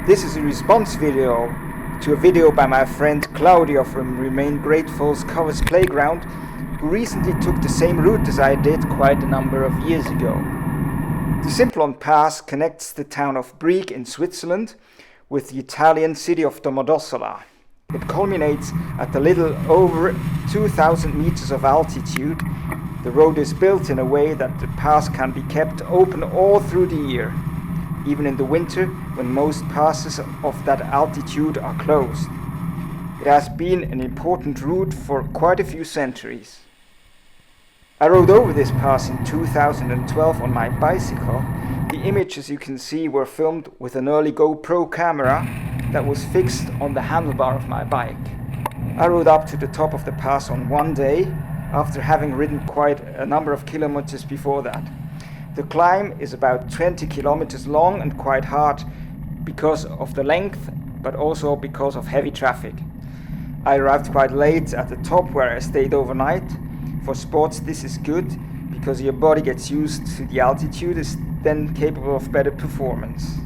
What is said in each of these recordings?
This is a response video to a video by my friend Claudio from Remain Grateful's Covers Playground, who recently took the same route as I did quite a number of years ago. The Simplon Pass connects the town of Brig in Switzerland with the Italian city of Domodossola. It culminates at a little over 2,000 meters of altitude. The road is built in a way that the pass can be kept open all through the year, even in the winter when most passes of that altitude are closed. It has been an important route for quite a few centuries. I rode over this pass in 2012 on my bicycle. The images you can see were filmed with an early GoPro camera that was fixed on the handlebar of my bike. I rode up to the top of the pass on one day after having ridden quite a number of kilometers before that. The climb is about 20 kilometers long and quite hard because of the length, but also because of heavy traffic. I arrived quite late at the top where I stayed overnight. For sports this is good because your body gets used to the altitude, is then capable of better performance.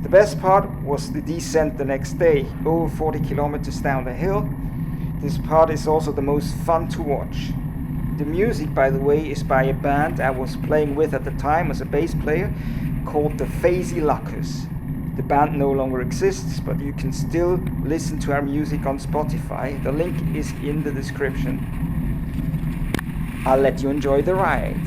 The best part was the descent the next day, over 40 kilometers down the hill. This part is also the most fun to watch. The music, by the way, is by a band I was playing with at the time as a bass player called the Phasey Luckers. The band no longer exists, but you can still listen to our music on Spotify. The link is in the description. I'll let you enjoy the ride.